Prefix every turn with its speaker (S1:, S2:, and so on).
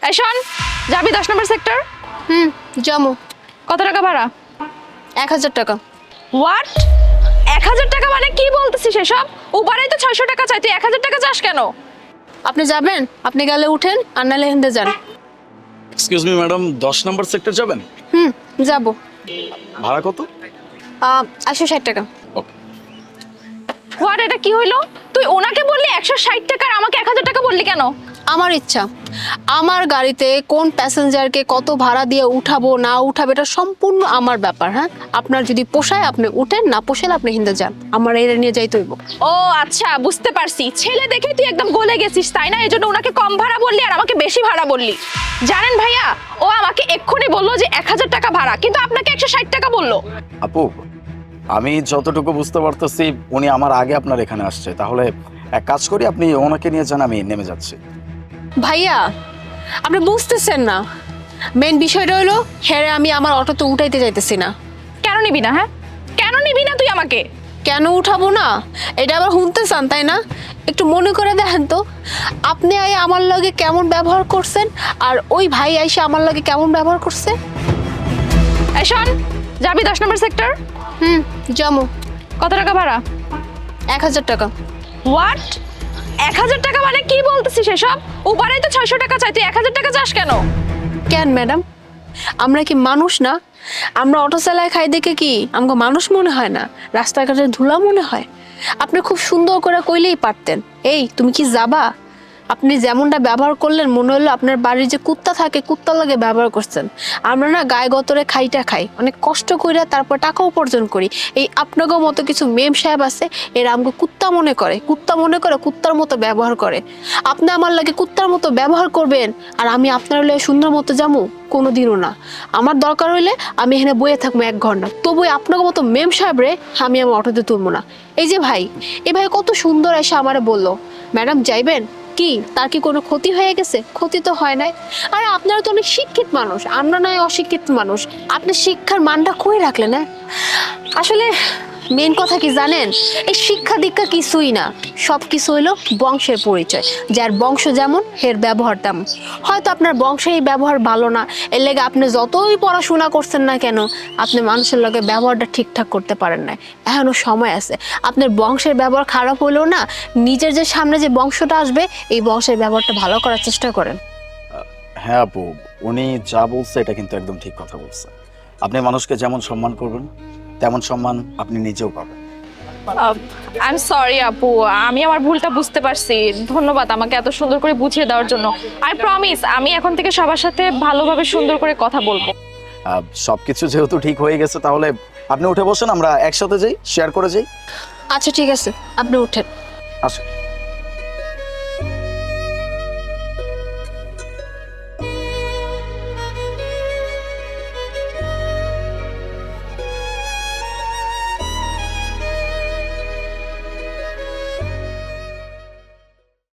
S1: এই শোন, যাবি 10 নম্বর সেক্টর?
S2: যাবো।
S1: কত টাকা ভাড়া?
S2: 1000 টাকা।
S1: হোয়াট? 1000 টাকা মানে কি বলতেছিস এসব? উবারে তো 600 টাকা চাই, তুই 1000 টাকা চাস কেন?
S2: আপনি যাবেন? আপনি গেলে উঠেন, আর নাহলে হেন্দে যান।
S3: এক্সকিউজ মি ম্যাডাম, 10 নম্বর সেক্টর যাবেন?
S2: যাবো।
S3: ভাড়া কত?
S2: 160 টাকা।
S3: ওকে।
S1: হোয়াট, এটা কি হইলো? তুই ওনাকে বললি 160 টাকা আর আমাকে 1000 টাকা বললি কেন?
S2: আমার ইচ্ছা, আমার গাড়িতে কোন প্যাসেঞ্জারকে কত ভাড়া দিয়ে উঠাবো না উঠাবো এটা সম্পূর্ণ আমার ব্যাপার। হ্যাঁ, আপনার যদি পোষায় আপনি উঠেন, না পোষালে আপনি হিন্দে যান। আমার এর নিয়ে যাইতে হইব।
S1: ও আচ্ছা, বুঝতে পারছি। ছেলে দেখে তুই একদম গলে গেছিস, তাই না? এজন্য ওনাকে কম ভাড়া বললি আর আমাকে বেশি ভাড়া বললি। জানেন ভাইয়া, ও আমাকে এক্ষুনি বললো যে 1000 টাকা ভাড়া, কিন্তু আপনাকে 160 টাকা বললো।
S3: আপু, আমি যতটুকু বুঝতে পারতেছি উনি আমার আগে আপনার এখানে আসছে। তাহলে এক কাজ করি, আপনি ওনাকে নিয়ে যান, আমি নেমে যাচ্ছি।
S2: ভাইয়া, আপনি বুঝতেছেন না, মেন বিষয়টা হলো হেরে আমি আমার অটোতে উঠাইতে যাইতেছি না।
S1: কেন নিবি না? হ্যাঁ, কেন নিবি না তুই আমাকে?
S2: কেন উঠাবো না এটা আবার শুনতে চান, তাই না? একটু মনে করে দেখেন তো, আপনি আই আমার লগে কেমন ব্যবহার করছেন, আর ওই ভাই আইসা আমার লগে কেমন ব্যবহার করছে।
S1: এই শোন, যাবি 10 নম্বর সেক্টর?
S2: যাবো।
S1: কত টাকা ভাড়া?
S2: 1000 টাকা।
S1: হোয়াট? 1000 টাকা মানে কি বলতেছিস এসব? উবারে তো 600 টাকা চাই, তুই 1000 টাকা চাস কেন?
S2: কেন ম্যাডাম, আমরা কি মানুষ না? আমরা অটো চালায় খাই দেখে কি আমাকে মানুষ মনে হয় না? রাস্তাঘাটে ধুলা মনে হয়? আপনি খুব সুন্দর করে কইলেই পারতেন, এই তুমি কি যাবা? আপনি যেমনটা ব্যবহার করলেন মনে হলো আপনার বাড়ির যে কুত্তা থাকে কুত্তা লাগে ব্যবহার করছেন। আমরা না গায়ে গতরে খাইটা খাই, অনেক কষ্ট করে তারপর টাকা উপার্জন করি। এই আপনাকে মতো কিছু মেম সাহেব আছে, এরা আমাকে কুত্তা মনে করে, কুত্তার মতো ব্যবহার করে। আপনি আমার লাগে কুত্তার মতো ব্যবহার করবেন আর আমি আপনার লাগে সুন্দর মতো যাবো? কোনোদিনও না। আমার দরকার হইলে আমি এখানে বইয়ে থাকবো 1 ঘন্টা, তবু আপনাকে মতো মেম সাহেব রে আমি আমার অটোতে তুলবো না। এই যে ভাই, এই ভাই কত সুন্দর এসে আমারে বললো ম্যাডাম যাইবেন, কি তার কি কোনো ক্ষতি হয়ে গেছে? ক্ষতি তো হয় নাই। আরে আপনারা তো অনেক শিক্ষিত মানুষ, আমরা নয় অশিক্ষিত মানুষ। আপনি শিক্ষার মানটা কই রাখলেন? হ্যাঁ, আসলে মেন কথা কি জানেন, এই শিক্ষা দীক্ষা কিছুই না, সব কিছু হইলো বংশের পরিচয়। যার বংশ যেমন এর ব্যবহার তেমন। হয়তো আপনার বংশে এই ব্যবহার ভালো না, এর লেগে আপনি যতই পড়াশোনা করছেন না কেন আপনি মানুষের লগে ব্যবহারটা ঠিকঠাক করতে পারেন না। এখনো সময় আছে। আপনার বংশের ব্যবহার খারাপ হলেও না, নিজের যে সামনে যে বংশটা আসবে এই বংশের ব্যবহারটা ভালো করার চেষ্টা করেন।
S3: হ্যাঁ আপু, উনি যা বলছে এটা কিন্তু একদম ঠিক কথা বলছে। আপনি মানুষকে যেমন সম্মান করবেন তেমন সম্মান আপনি নিজেও পাবেন।
S1: আই এম সরি আপু, আমি আমার ভুলটা বুঝতে পারছি। ধন্যবাদ আমাকে এত সুন্দর করে বুঝিয়ে দেওয়ার জন্য। আই প্রমিস আমি এখন থেকে সবার সাথে ভালোভাবে সুন্দর করে কথা বলবো।
S3: সবকিছু যেহেতু ঠিক হয়ে গেছে, তাহলে আপনি উঠে বসেন, আমরা একসাথে যাই, শেয়ার করে যাই।
S2: আচ্ছা ঠিক আছে, আপনি উঠেন।
S3: আসুন।